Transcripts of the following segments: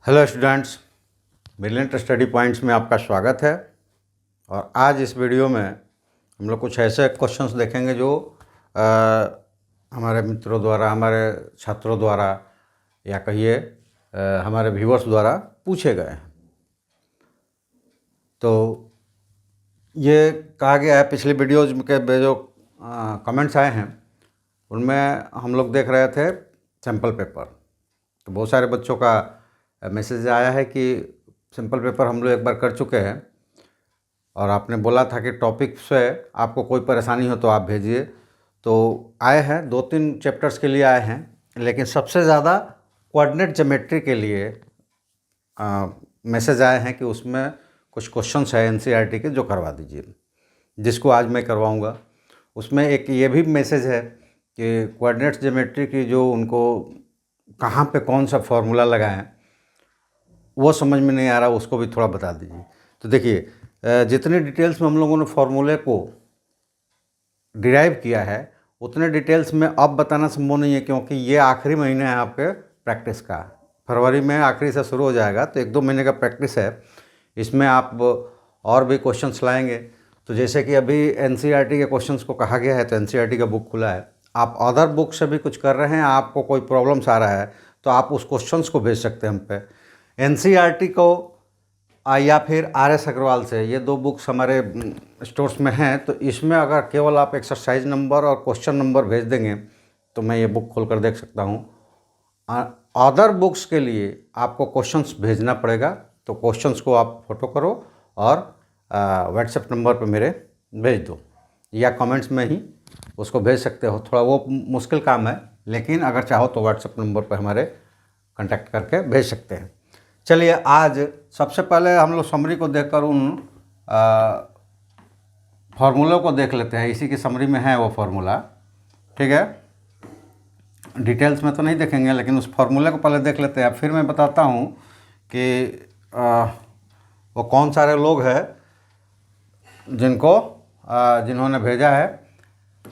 Hello students, brilliant study points में आपका स्वागत है। और आज इस वीडियो में हम लोग कुछ ऐसे क्वेश्चंस देखेंगे जो हमारे मित्रों द्वारा, हमारे छात्रों द्वारा या कहिए हमारे व्यूअर्स द्वारा पूछे गए हैं। तो ये कहा गया है, पिछली वीडियोज़ के जो कमेंट्स आए हैं उनमें हम लोग देख रहे थे सैम्पल पेपर। तो बहुत सारे बच्चों का मैसेज आया है कि सिंपल पेपर हम लोग एक बार कर चुके हैं और आपने बोला था कि टॉपिक से आपको कोई परेशानी हो तो आप भेजिए। तो आए हैं, 2-3 चैप्टर्स के लिए आए हैं, लेकिन सबसे ज़्यादा कोऑर्डिनेट ज्योमेट्री के लिए मैसेज आए हैं कि उसमें कुछ क्वेश्चंस है एनसीईआरटी के जो करवा दीजिए, जिसको आज मैं करवाऊंगा। उसमें एक ये भी मैसेज है कि कोऑर्डिनेट ज्योमेट्री की जो उनको कहाँ पे कौन सा फॉर्मूला लगाएं वो समझ में नहीं आ रहा, उसको भी थोड़ा बता दीजिए। तो देखिए, जितनी डिटेल्स में हम लोगों ने फॉर्मूले को डिराइव किया है उतने डिटेल्स में अब बताना संभव नहीं है, क्योंकि ये आखिरी महीना है आपके प्रैक्टिस का। फरवरी में आखिरी से शुरू हो जाएगा, तो 1-2 महीने का प्रैक्टिस है। इसमें आप और भी क्वेश्चंस लाएंगे। तो जैसे कि अभी एनसीईआरटी के क्वेश्चंस को कहा गया है, तो एनसीईआरटी का बुक खुला है। आप अदर बुक से भी कुछ कर रहे हैं, आपको कोई प्रॉब्लम्स आ रहा है तो आप उस क्वेश्चंस को भेज सकते हैं हम पे। एनसीईआरटी को या फिर आर.एस. अग्रवाल से, ये 2 बुक्स हमारे स्टोर्स में हैं। तो इसमें अगर केवल आप एक्सरसाइज नंबर और क्वेश्चन नंबर भेज देंगे तो मैं ये बुक खोलकर देख सकता हूँ। अदर बुक्स के लिए आपको क्वेश्चंस भेजना पड़ेगा। तो क्वेश्चंस को आप फोटो करो और व्हाट्सएप नंबर पर मेरे भेज दो, या कमेंट्स में ही उसको भेज सकते हो। थोड़ा वो मुश्किल काम है, लेकिन अगर चाहो तो व्हाट्सएप नंबर पर हमारे कांटेक्ट करके भेज सकते हैं। चलिए, आज सबसे पहले हम लोग समरी को देखकर उन फार्मूलों को देख लेते हैं। इसी की समरी में है वो फार्मूला, ठीक है। डिटेल्स में तो नहीं देखेंगे, लेकिन उस फार्मूले को पहले देख लेते हैं। फिर मैं बताता हूँ कि वो कौन सारे लोग हैं जिन्होंने भेजा है।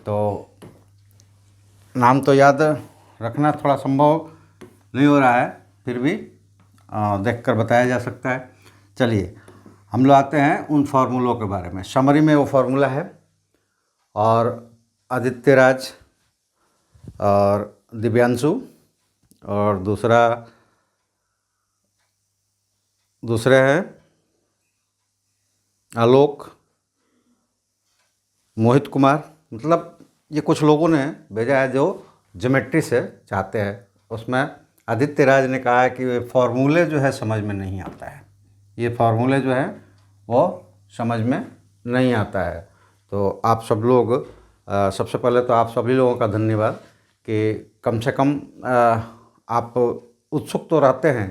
तो नाम तो याद रखना थोड़ा संभव नहीं हो रहा है, फिर भी देखकर बताया जा सकता है। चलिए, हम लोग आते हैं उन फार्मूलों के बारे में। समरी में वो फार्मूला है, और आदित्य राज और दिव्यांशु और दूसरे हैं आलोक, मोहित कुमार। मतलब ये कुछ लोगों ने भेजा है जो ज्योमेट्री से चाहते हैं। उसमें आदित्य राज ने कहा है कि फार्मूले जो है समझ में नहीं आता है, ये फार्मूले जो है वो समझ में नहीं आता है। तो आप सब लोग, सबसे पहले तो आप सभी लोगों का धन्यवाद कि कम से कम आप उत्सुक तो रहते हैं।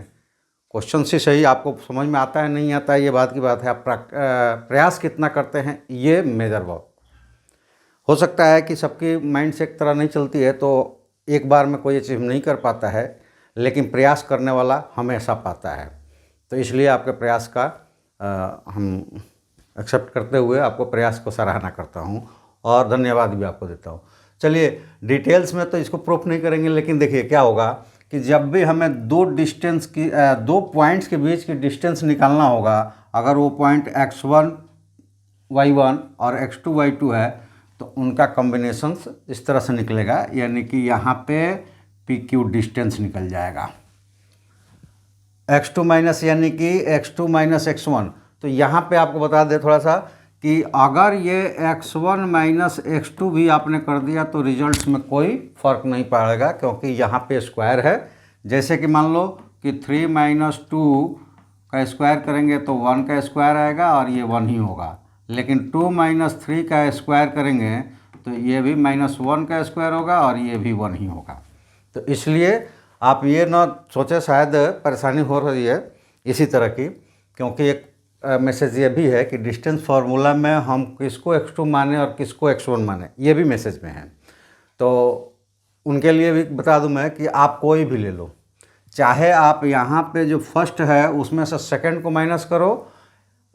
क्वेश्चन से सही आपको समझ में आता है नहीं आता है, ये बात की बात है। आप प्रयास कितना करते हैं, ये मेजर बहुत हो सकता है कि सबकी माइंड से एक तरह नहीं चलती है, तो एक बार में कोई अचीव नहीं कर पाता है, लेकिन प्रयास करने वाला हमेशा पाता है। तो इसलिए आपके प्रयास का हम एक्सेप्ट करते हुए आपको प्रयास को सराहना करता हूँ और धन्यवाद भी आपको देता हूँ। चलिए, डिटेल्स में तो इसको प्रूफ नहीं करेंगे, लेकिन देखिए क्या होगा कि जब भी हमें दो पॉइंट्स के बीच की डिस्टेंस निकालना होगा, अगर वो पॉइंट x1 y1 और x2 y2 है, तो उनका कॉम्बिनेशन इस तरह से निकलेगा, यानी कि यहाँ पे PQ डिस्टेंस निकल जाएगा। x2 माइनस यानी कि x2 माइनस x1। तो यहाँ पे आपको बता दें थोड़ा सा कि अगर ये x1 माइनस x2 भी आपने कर दिया तो रिजल्ट्स में कोई फ़र्क नहीं पड़ेगा, क्योंकि यहाँ पे स्क्वायर है। जैसे कि मान लो कि 3 माइनस 2 का स्क्वायर करेंगे तो 1 का स्क्वायर आएगा और ये 1 ही होगा, लेकिन 2 माइनस 3 का स्क्वायर करेंगे तो ये भी -1 का स्क्वायर होगा और ये भी 1 ही होगा। तो इसलिए आप ये ना सोचे शायद परेशानी हो रही है इसी तरह की, क्योंकि एक मैसेज ये भी है कि डिस्टेंस फार्मूला में हम किसको x2 माने और किसको x1 माने, ये भी मैसेज में है। तो उनके लिए भी बता दूं मैं कि आप कोई भी ले लो, चाहे आप यहाँ पे जो फर्स्ट है उसमें से सेकंड को माइनस करो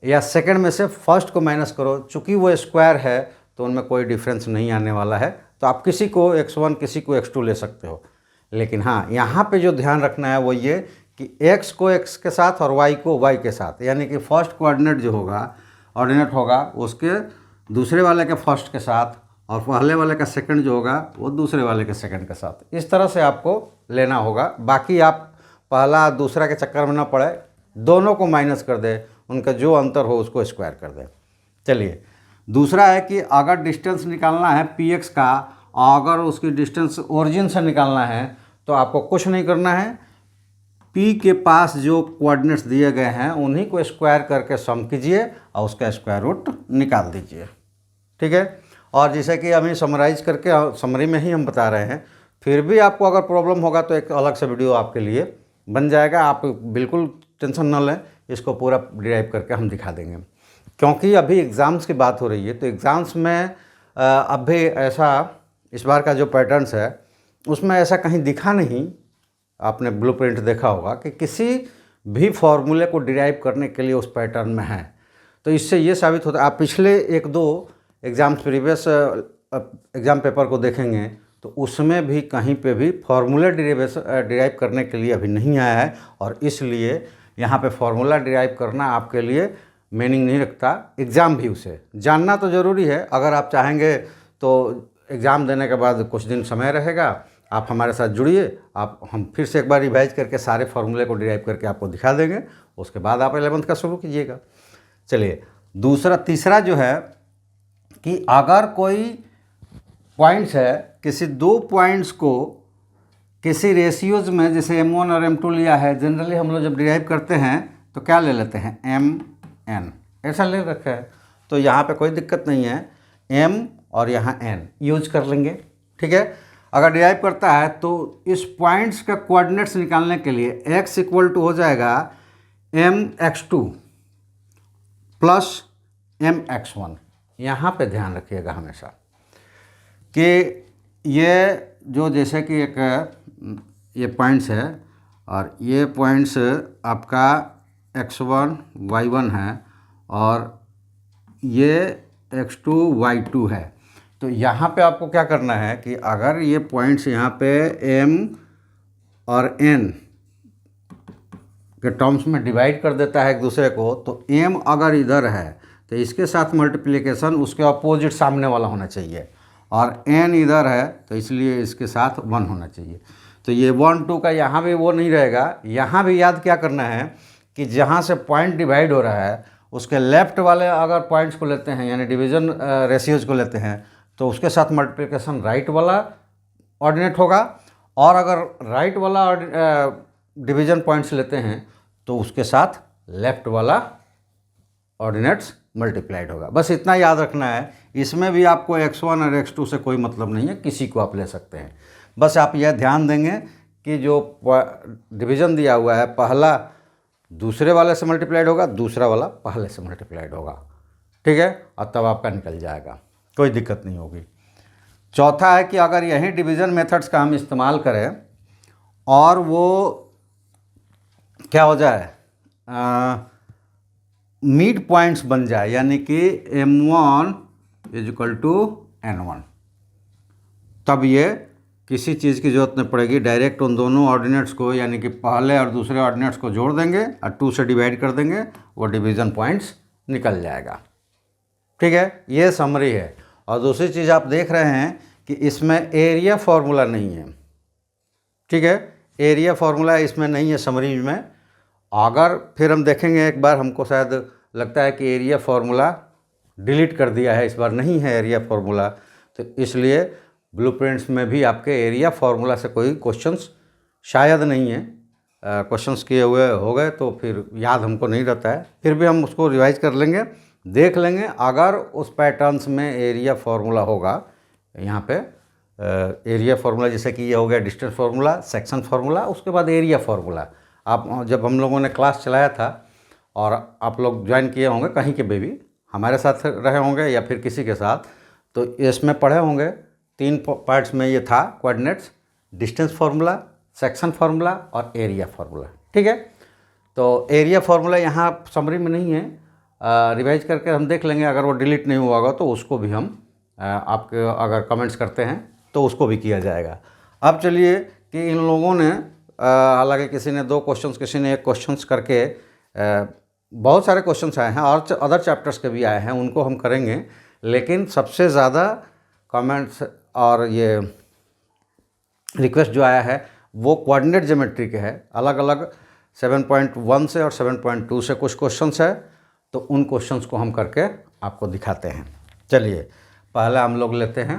या सेकंड में से फर्स्ट को माइनस करो, चूँकि वो स्क्वायर है तो उनमें कोई डिफरेंस नहीं आने वाला है। तो आप किसी को x1 किसी को x2 ले सकते हो, लेकिन हाँ, यहाँ पे जो ध्यान रखना है वो ये कि x को x के साथ और y को y के साथ, यानी कि फर्स्ट कोऑर्डिनेट जो होगा ऑर्डिनेट होगा उसके दूसरे वाले के फर्स्ट के साथ और पहले वाले का सेकंड जो होगा वो दूसरे वाले के सेकंड के साथ। इस तरह से आपको लेना होगा। बाकी आप पहला दूसरा के चक्कर में ना पड़े, दोनों को माइनस कर दे, उनका जो अंतर हो उसको स्क्वायर कर दे। चलिए, दूसरा है कि अगर डिस्टेंस निकालना है px का, अगर उसकी डिस्टेंस ओरिजिन से निकालना है तो आपको कुछ नहीं करना है, p के पास जो कोऑर्डिनेट्स दिए गए हैं उन्हीं को स्क्वायर करके सम कीजिए और उसका स्क्वायर रूट निकाल दीजिए। ठीक है। और जैसे कि अभी समराइज करके समरी में ही हम बता रहे हैं, फिर भी आपको अगर प्रॉब्लम होगा तो एक अलग से वीडियो आपके लिए बन जाएगा। आप बिल्कुल टेंशन न लें, इसको पूरा डिराइव करके हम दिखा देंगे। क्योंकि अभी एग्ज़ाम्स की बात हो रही है तो एग्ज़ाम्स में अभी ऐसा इस बार का जो पैटर्न्स है उसमें ऐसा कहीं दिखा नहीं, आपने ब्लूप्रिंट देखा होगा कि किसी भी फॉर्मूले को डिराइव करने के लिए उस पैटर्न में है। तो इससे ये साबित होता है, आप पिछले 1-2 एग्ज़ाम्स प्रीवियस एग्ज़ाम पेपर को देखेंगे तो उसमें भी कहीं पे भी फार्मूला डिराइव करने के लिए अभी नहीं आया है, और इसलिए यहाँ पे फार्मूला डिराइव करना आपके लिए मीनिंग नहीं रखता। एग्ज़ाम भी उसे जानना तो ज़रूरी है। अगर आप चाहेंगे तो एग्ज़ाम देने के बाद कुछ दिन समय रहेगा, आप हमारे साथ जुड़िए, हम फिर से एक बार रिवाइज करके सारे फार्मूले को डिराइव करके आपको दिखा देंगे, उसके बाद आप 11th का शुरू कीजिएगा। चलिए, तीसरा जो है कि अगर कोई पॉइंट्स है, किसी 2 पॉइंट्स को किसी रेशियोज़ में, जैसे m1 और m2 लिया है, जनरली हम लोग जब डिराइव करते हैं तो क्या ले लेते हैं, mn, ऐसा ले रखा है। तो यहाँ पे कोई दिक्कत नहीं है, m और यहाँ n यूज कर लेंगे। ठीक है। अगर डिराइव करता है तो इस पॉइंट्स का कोऑर्डिनेट्स निकालने के लिए x इक्वल टू हो जाएगा mx2 प्लस mx1। यहाँ पे ध्यान रखिएगा हमेशा कि ये जो जैसे कि एक ये पॉइंट्स है और ये पॉइंट्स आपका x1 y1 है और ये x2 y2 है। तो यहाँ पे आपको क्या करना है कि अगर ये पॉइंट्स यहाँ पे m और n के टर्म्स में डिवाइड कर देता है एक दूसरे को, तो m अगर इधर है तो इसके साथ मल्टीप्लिकेशन उसके अपोजिट सामने वाला होना चाहिए, और n इधर है तो इसलिए इसके साथ 1 होना चाहिए। तो ये 1 2 का यहाँ भी वो नहीं रहेगा। यहाँ भी याद क्या करना है कि जहाँ से पॉइंट डिवाइड हो रहा है उसके लेफ़्ट वाले अगर पॉइंट्स को लेते हैं, यानी डिवीज़न रेशियोज़ को लेते हैं, तो उसके साथ मल्टीप्लिकेशन राइट वाला ऑर्डिनेट होगा, और अगर राइट वाला डिवीज़न पॉइंट्स लेते हैं तो उसके साथ लेफ़्ट वाला ऑर्डिनेट्स मल्टीप्लाइड होगा। बस इतना याद रखना है। इसमें भी आपको x1 और x2 से कोई मतलब नहीं है, किसी को आप ले सकते हैं। बस आप यह ध्यान देंगे कि जो डिवीज़न दिया हुआ है, पहला दूसरे वाले से मल्टीप्लाइड होगा, दूसरा वाला पहले से मल्टीप्लाइड होगा। ठीक है, और तब आपका निकल जाएगा, कोई दिक्कत नहीं होगी। चौथा है कि अगर यही डिवीज़न मेथड्स का हम इस्तेमाल करें और वो क्या हो जाए, मिड पॉइंट्स बन जाए, यानी कि m1 = n1, तब ये किसी चीज़ की ज़रूरत नहीं पड़ेगी। डायरेक्ट उन दोनों ऑर्डिनेट्स को, यानी कि पहले और दूसरे ऑर्डिनेट्स को जोड़ देंगे और 2 से डिवाइड कर देंगे, वो डिवीज़न पॉइंट्स निकल जाएगा। ठीक है, ये समरी है। और दूसरी चीज़ आप देख रहे हैं कि इसमें एरिया फार्मूला नहीं है। ठीक है, एरिया फार्मूला इसमें नहीं है समरी में। अगर फिर हम देखेंगे एक बार, हमको शायद लगता है कि एरिया फार्मूला डिलीट कर दिया है, इस बार नहीं है एरिया फार्मूला, तो इसलिए ब्लूप्रिंट्स में भी आपके एरिया फार्मूला से कोई क्वेश्चंस शायद नहीं है। क्वेश्चंस किए हुए हो गए तो फिर याद हमको नहीं रहता है, फिर भी हम उसको रिवाइज कर लेंगे, देख लेंगे। अगर उस पैटर्न्स में एरिया फार्मूला होगा, यहाँ पे एरिया फार्मूला जैसे कि ये हो गया डिस्टेंस फार्मूला, सेक्शन फार्मूला, उसके बाद एरिया फार्मूला। आप जब हम लोगों ने क्लास चलाया था और आप लोग ज्वाइन किए होंगे कहीं के भी हमारे साथ रहे होंगे या फिर किसी के साथ, तो इसमें पढ़े होंगे 3 पार्ट्स में ये था, coordinates, distance formula, section formula और एरिया फार्मूला। ठीक है, तो एरिया फार्मूला यहाँ समरी में नहीं है, रिवाइज करके हम देख लेंगे। अगर वो डिलीट नहीं हुआ होगा तो उसको भी हम आपके अगर कमेंट्स करते हैं तो उसको भी किया जाएगा। अब चलिए कि इन लोगों ने हालांकि किसी ने 2 क्वेश्चंस, किसी ने 1 क्वेश्चंस करके बहुत सारे क्वेश्चंस आए हैं और अदर चैप्टर्स के भी आए हैं, उनको हम करेंगे। लेकिन सबसे ज़्यादा कमेंट्स और ये रिक्वेस्ट जो आया है वो कोऑर्डिनेट ज्योमेट्री के है। अलग अलग 7.1 से और 7.2 से कुछ क्वेश्चंस है, तो उन क्वेश्चंस को हम करके आपको दिखाते हैं। चलिए पहले हम लोग लेते हैं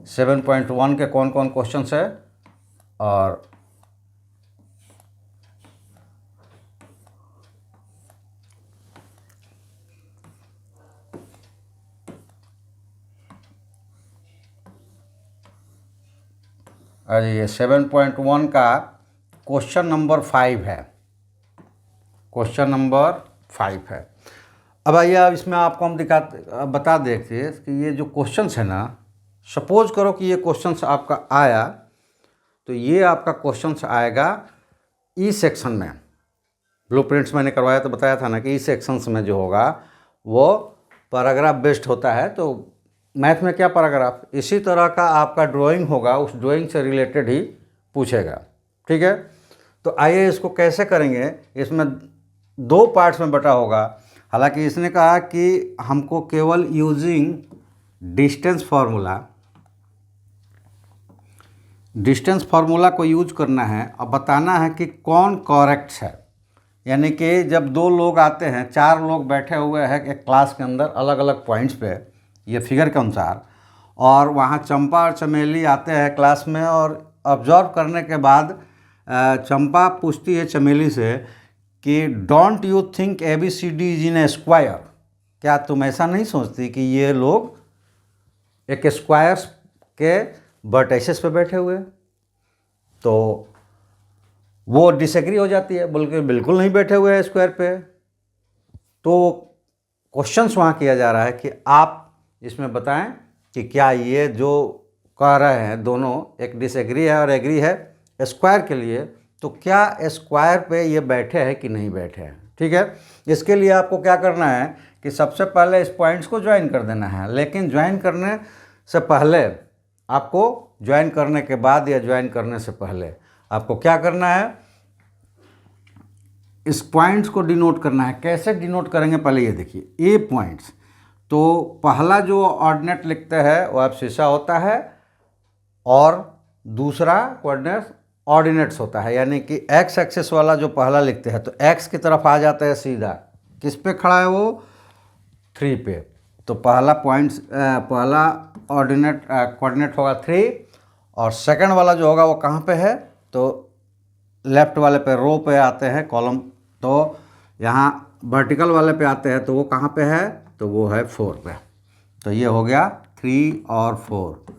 7.1 के कौन कौन क्वेश्चंस है और अरे ये 7.1 का क्वेश्चन नंबर 5 है, क्वेश्चन नंबर 5 है। अब आइए अब इसमें आपको हम बता देते हैं कि ये जो क्वेश्चंस है ना, सपोज करो कि ये क्वेश्चंस आपका आया, तो ये आपका क्वेश्चंस आएगा ई सेक्शन में। ब्लूप्रिंट्स मैंने करवाया तो बताया था ना कि ई सेक्शंस में जो होगा वो पैराग्राफ बेस्ड होता है। तो मैथ में क्या पैराग्राफ, इसी तरह का आपका ड्राइंग होगा, उस ड्राइंग से रिलेटेड ही पूछेगा। ठीक है, तो आइए इसको कैसे करेंगे। इसमें 2 पार्ट्स में बटा होगा। हालांकि इसने कहा कि हमको केवल यूजिंग डिस्टेंस फार्मूला को यूज करना है और बताना है कि कौन करेक्ट है। यानी कि जब 2 लोग आते हैं, 4 लोग बैठे हुए हैं एक क्लास के अंदर अलग अलग पॉइंट्स पे, ये फिगर के अनुसार, और वहाँ चंपा और चमेली आते हैं क्लास में, और ऑब्जर्व करने के बाद चंपा पूछती है चमेली से कि don't you think ABCD is in A square, क्या तुम ऐसा नहीं सोचती कि ये लोग एक स्क्वायर के वर्टिसेस पे बैठे हुए? तो वो डिसएग्री हो जाती है, बल्कि बिल्कुल नहीं बैठे हुए हैं स्क्वायर पे। तो क्वेश्चंस वहाँ किया जा रहा है कि आप इसमें बताएं कि क्या ये जो कह रहे हैं दोनों, एक डिसएग्री है और एग्री है स्क्वायर के लिए, तो क्या स्क्वायर पे ये बैठे हैं कि नहीं बैठे हैं। ठीक है, इसके लिए आपको क्या करना है कि सबसे पहले इस पॉइंट्स को ज्वाइन कर देना है। लेकिन ज्वाइन करने से पहले आपको, ज्वाइन करने के बाद या ज्वाइन करने से पहले आपको क्या करना है, इस पॉइंट्स को डिनोट करना है। कैसे डिनोट करेंगे, पहले ये देखिए, ए पॉइंट्स। तो पहला जो ऑर्डिनेट लिखते हैं वो एब्सिसा होता है और दूसरा कोऑर्डिनेट ऑर्डिनेट्स होता है। यानी कि एक्स एक्सिस वाला जो पहला लिखते हैं तो एक्स की तरफ आ जाता है सीधा, किस पे खड़ा है वो, 3 पे। तो पहला पहला ऑर्डिनेट कोऑर्डिनेट होगा 3, और सेकंड वाला जो होगा वो कहाँ पे है, तो लेफ्ट वाले पे, रो पे आते हैं, कॉलम। तो यहाँ वर्टिकल वाले पे आते हैं, तो वो कहाँ पे है, तो वो है 4 पे। तो ये हो गया 3 और 4,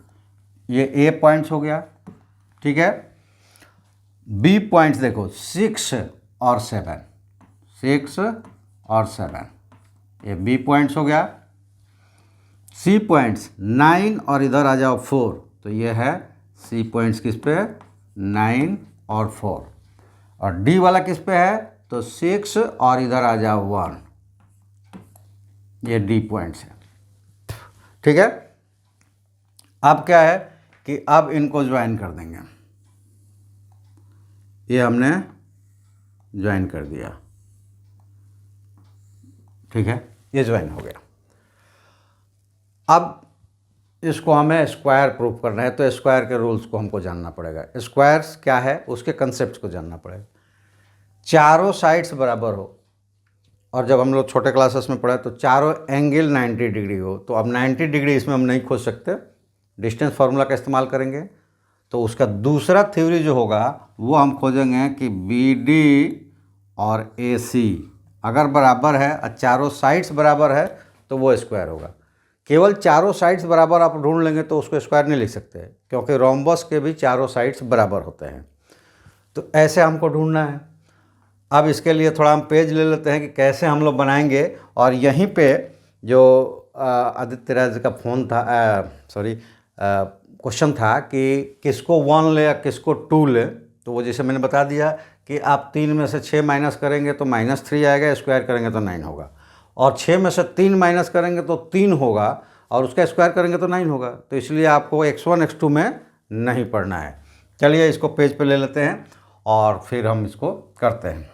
ये ए पॉइंट्स हो गया। ठीक है, बी पॉइंट्स देखो 6 और 7, 6 और 7, ये बी पॉइंट्स हो गया। सी पॉइंट्स 9 और इधर आ जाओ 4, तो ये है सी पॉइंट्स किस पे, 9 और 4। और डी वाला किस पे है, तो 6 और इधर आ जाओ 1, ये डी पॉइंट्स है। ठीक है, अब क्या है कि अब इनको ज्वाइन कर देंगे। ये हमने ज्वाइन कर दिया। ठीक है, ये ज्वाइन हो गया। अब इसको हमें स्क्वायर प्रूफ करना है, तो स्क्वायर के रूल्स को हमको जानना पड़ेगा। स्क्वायर्स क्या है, उसके कंसेप्ट को जानना पड़ेगा। चारों साइड्स बराबर हो, और जब हम लोग छोटे क्लासेस में पढ़े तो चारों एंगल 90 डिग्री हो। तो अब 90 डिग्री इसमें हम नहीं खोज सकते, डिस्टेंस फार्मूला का इस्तेमाल करेंगे। तो उसका दूसरा थ्योरी जो होगा वो हम खोजेंगे कि BD और AC अगर बराबर है और चारों साइड्स बराबर है तो वो स्क्वायर होगा। केवल चारों साइड्स बराबर आप ढूंढ लेंगे तो उसको स्क्वायर नहीं लिख सकते, क्योंकि रोम्बस के भी चारों साइड्स बराबर होते हैं। तो ऐसे हमको ढूंढना है। अब इसके लिए थोड़ा हम पेज ले लेते हैं कि कैसे हम लोग बनाएंगे। और यहीं पे जो आदित्य राज का फ़ोन था, क्वेश्चन था कि किसको 1 ले या किसको 2 ले, तो वो जैसे मैंने बता दिया कि आप 3 में से 6 माइनस करेंगे तो -3 आएगा, स्क्वायर करेंगे तो 9 होगा। और 6 में से 3 माइनस करेंगे तो 3 होगा, और उसका स्क्वायर करेंगे तो 9 होगा। तो इसलिए आपको x1 x2 में नहीं पढ़ना है। चलिए इसको पेज पे ले लेते हैं और फिर हम इसको करते हैं।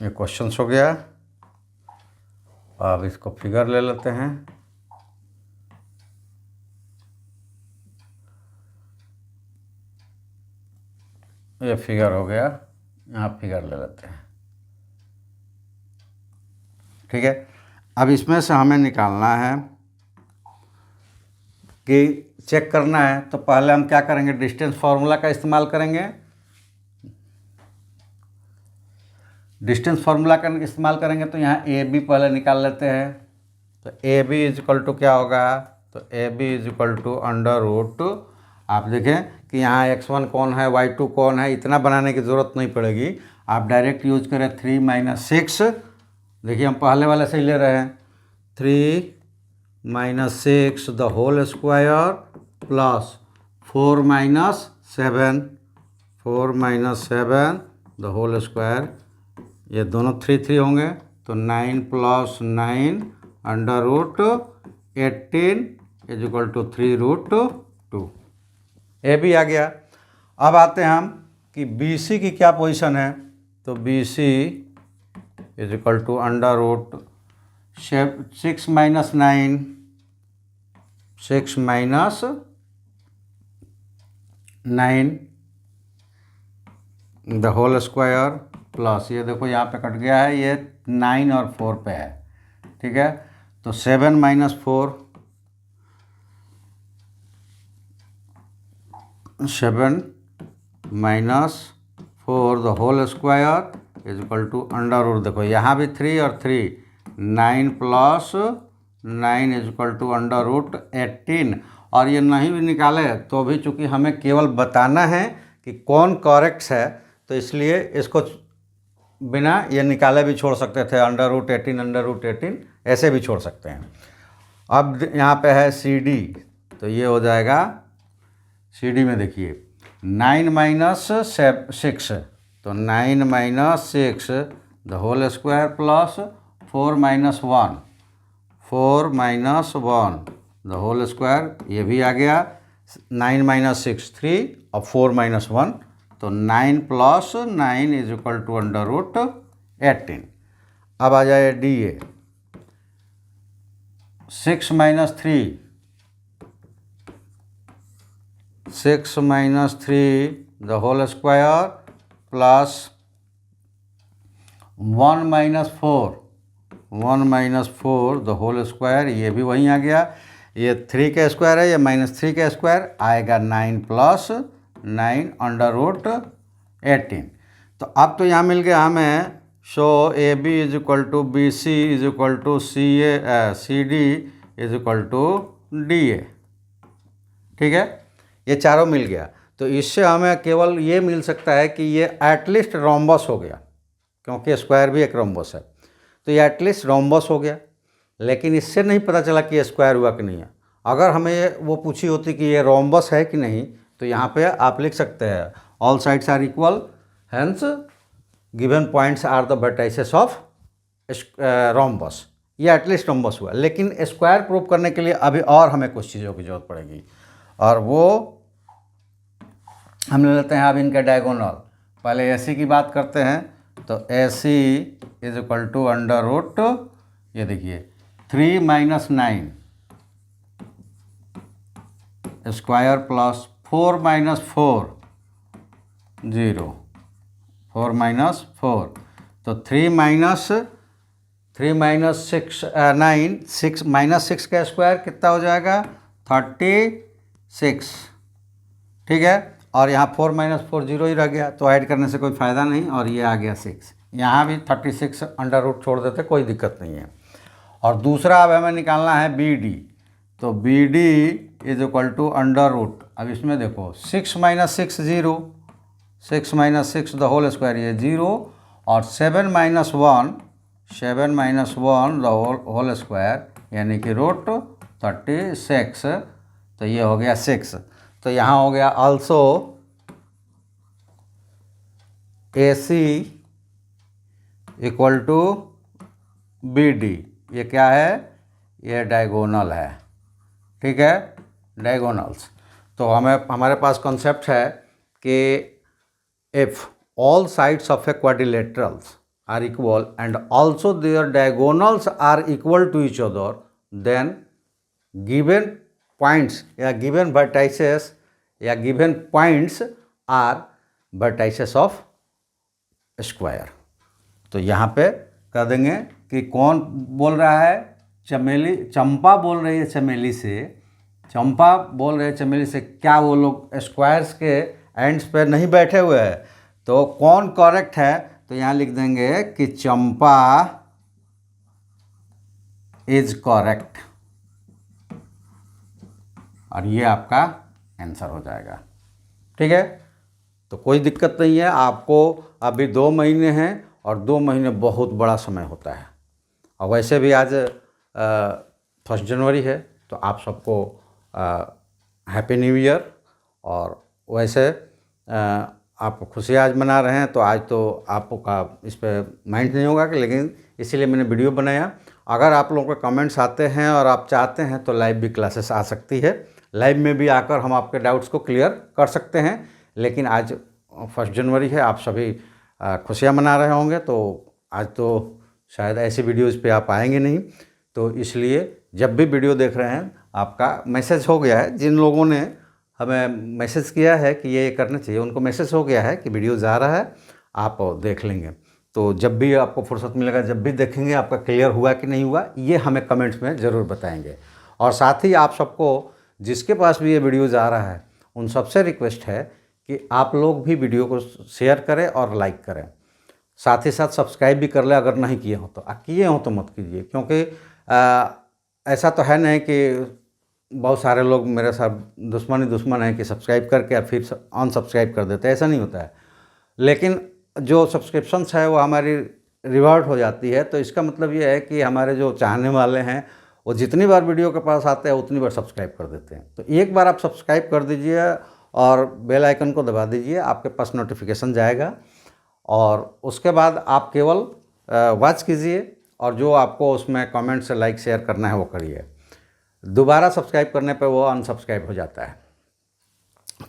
ये क्वेश्चंस हो गया। अब इसको फिगर ले लेते हैं। ये फिगर हो गया, यहाँ फिगर ले लेते हैं। ठीक है, अब इसमें से हमें निकालना है कि चेक करना है, तो पहले हम क्या करेंगे, डिस्टेंस फार्मूला का इस्तेमाल करेंगे। डिस्टेंस फार्मूला का इस्तेमाल करेंगे तो यहाँ ए बी पहले निकाल लेते हैं। तो A B is equal to क्या होगा, तो A B is equal to under root, आप देखें कि यहाँ x1 कौन है, y2 कौन है, इतना बनाने की ज़रूरत नहीं पड़ेगी, आप डायरेक्ट यूज करें 3 - 6। देखिए हम पहले वाले से ही ले रहे हैं, 3 - 6 the whole square plus 4 - 7, 4 - 7 the whole square, ये दोनों 3 3 होंगे तो 9 + 9 under root 18 is equal to 3√2। A भी आ गया। अब आते हैं हम कि बी सी की क्या पोजीशन है, तो B C is equal to under root 6 - 9, 6 - 9 the whole square plus, ये देखो यहाँ पे कट गया है, ये 9 और 4 पे है। ठीक है, तो 7 - 4, 7 - 4 the whole square is equal to under root, देखो यहाँ भी 3 और 3, 9 + 9 is equal to under root 18। और ये नहीं भी निकाले तो भी चूँकि हमें केवल बताना है कि कौन करेक्ट है, तो इसलिए इसको बिना ये निकाले भी छोड़ सकते थे, अंडर रूट 18, अंडर रूट 18 ऐसे भी छोड़ सकते हैं। अब यहाँ पे है सी डी, तो ये हो जाएगा सी डी में देखिए 9 - 6, तो 9 - 6 the whole square plus 4 - 1, 4 - 1 the whole square, ये भी आ गया। 9 - 6 3 और 4 - 1, तो 9 + 9 is equal to under root 18। अब आ जाए D A, 6 - 3, 6 - 3 the whole square plus 1 - 4, 1 - 4 the whole square, ये भी वहीं आ गया। ये 3 का स्क्वायर है, ये -3 का स्क्वायर आएगा, 9 + 9 अंडर रूट 18। तो अब तो यहाँ मिल गया हमें, so A B is equal to B C is equal to C D is equal to D A. ठीक है, ये चारों मिल गया। तो इससे हमें केवल ये मिल सकता है कि ये एटलीस्ट रोम्बस हो गया, क्योंकि स्क्वायर भी एक रोम्बस है, तो ये एटलीस्ट रोम्बस हो गया। लेकिन इससे नहीं पता चला कि ये स्क्वायर हुआ कि नहीं है। अगर हमें वो पूछी होती कि ये रोम्बस है कि नहीं, तो यहाँ पे आप लिख सकते हैं all sides are equal, hence given points are the vertices of rhombus. ये एटलीस्ट रोम्बस हुआ। लेकिन स्क्वायर प्रूव करने के लिए अभी और हमें कुछ चीज़ों की जरूरत पड़ेगी, और वो हम ले लेते हैं अब इनके डायगोनल। पहले ए सी की बात करते हैं, तो A C is equal to under root, ये देखिए 3 - 9 स्क्वायर प्लस 4 - 4 0, 4 - 4, तो 3 - 6 9 6 -6 का स्क्वायर कितना हो जाएगा, 36। ठीक है, और यहाँ 4 - 4 0 ही रह गया, तो ऐड करने से कोई फ़ायदा नहीं, और ये आ गया 6। यहाँ भी 36 अंडर रूट छोड़ देते, कोई दिक्कत नहीं है। और दूसरा अब हमें निकालना है बी डी, तो B D is equal to under root, अब इसमें देखो 6 - 6 0, 6 - 6 द होल स्क्वायर, ये 0, और 7 - 1, 7 - 1 द होल स्क्वायर, यानी कि रूट 36, तो ये हो गया 6। तो यहाँ हो गया also AC equal to BD। ये क्या है? ये डायगोनल है, ठीक है, डायगोनल्स। तो हमारे पास कॉन्सेप्ट है कि if all sides of a quadrilaterals are equal and also their diagonals are equal to each other, then given points या given vertices या given points are vertices of square। तो यहाँ पे कह देंगे कि कौन बोल रहा है? चमेली, चंपा बोल रही है चमेली से, चंपा बोल रहे हैं चमेली से, क्या वो लोग स्क्वायर्स के एंड्स पे नहीं बैठे हुए हैं? तो कौन करेक्ट है? तो यहाँ लिख देंगे कि चंपा इज करेक्ट, और ये आपका आंसर हो जाएगा, ठीक है। तो कोई दिक्कत नहीं है, आपको अभी 2 महीने हैं और 2 महीने बहुत बड़ा समय होता है। और वैसे भी आज 1 जनवरी है, तो आप सबको हैप्पी न्यू ईयर। और वैसे आप खुशियाँ आज मना रहे हैं, तो आज तो आपका इस पर माइंड नहीं होगा कि, लेकिन इसीलिए मैंने वीडियो बनाया। अगर आप लोगों के कमेंट्स आते हैं और आप चाहते हैं तो लाइव भी क्लासेस आ सकती है, लाइव में भी आकर हम आपके डाउट्स को क्लियर कर सकते हैं। लेकिन आज 1 जनवरी है, आप सभी खुशियाँ मना रहे होंगे, तो आज तो शायद ऐसी वीडियोज़ पे आप आएंगे नहीं। तो इसलिए जब भी वीडियो देख रहे हैं, आपका मैसेज हो गया है, जिन लोगों ने हमें मैसेज किया है कि ये करना चाहिए, उनको मैसेज हो गया है कि वीडियो जा रहा है, आप देख लेंगे। तो जब भी आपको फुर्सत मिलेगा, जब भी देखेंगे आपका क्लियर हुआ कि नहीं हुआ, ये हमें कमेंट्स में ज़रूर बताएंगे। और साथ ही आप सबको, जिसके पास भी ये वीडियो जा रहा है, उन सबसे रिक्वेस्ट है कि आप लोग भी वीडियो को शेयर करें और लाइक करें। साथ ही साथ सब्सक्राइब भी कर लें अगर नहीं किए हों तो। किए हों तो मत कीजिए, क्योंकि ऐसा तो है नहीं कि बहुत सारे लोग मेरे साथ दुश्मन है कि सब्सक्राइब करके फिर अनसब्सक्राइब कर देते हैं, ऐसा नहीं होता है। लेकिन जो सब्सक्रिप्शंस है वो हमारी रिवार्ड हो जाती है, तो इसका मतलब ये है कि हमारे जो चाहने वाले हैं वो जितनी बार वीडियो के पास आते हैं उतनी बार सब्सक्राइब कर देते हैं। तो एक बार आप सब्सक्राइब कर दीजिए और बेल आइकन को दबा दीजिए, आपके पास नोटिफिकेशन जाएगा, और उसके बाद आप केवल वॉच कीजिए, और जो आपको उसमें कमेंट से लाइक शेयर करना है वो करिए। दोबारा सब्सक्राइब करने पे वो अनसब्सक्राइब हो जाता है।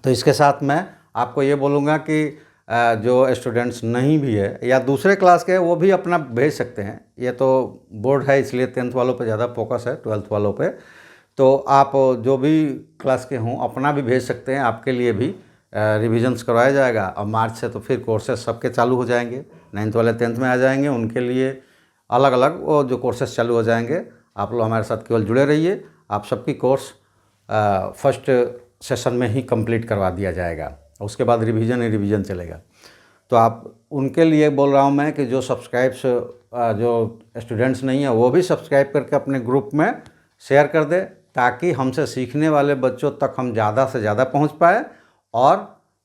तो इसके साथ मैं आपको ये बोलूँगा कि जो स्टूडेंट्स नहीं भी है या दूसरे क्लास के, वो भी अपना भेज सकते हैं। ये तो बोर्ड है, इसलिए 10th वालों पे ज़्यादा फोकस है, 12th वालों पे। तो आप जो भी क्लास के हों अपना भी भेज सकते हैं, आपके लिए भी रिविजन्स करवाया जाएगा। और मार्च से तो फिर कोर्सेज सबके चालू हो जाएंगे, 9th वाले 10th में आ जाएंगे, उनके लिए अलग अलग वो जो कोर्सेज चालू हो जाएंगे। आप लोग हमारे साथ केवल जुड़े रहिए, आप सबकी कोर्स फर्स्ट सेशन में ही कंप्लीट करवा दिया जाएगा, उसके बाद रिवीजन ही रिवीजन चलेगा। तो आप उनके लिए बोल रहा हूँ मैं कि जो जो स्टूडेंट्स नहीं हैं वो भी सब्सक्राइब करके अपने ग्रुप में शेयर कर दे, ताकि हमसे सीखने वाले बच्चों तक हम ज़्यादा से ज़्यादा पहुँच पाए और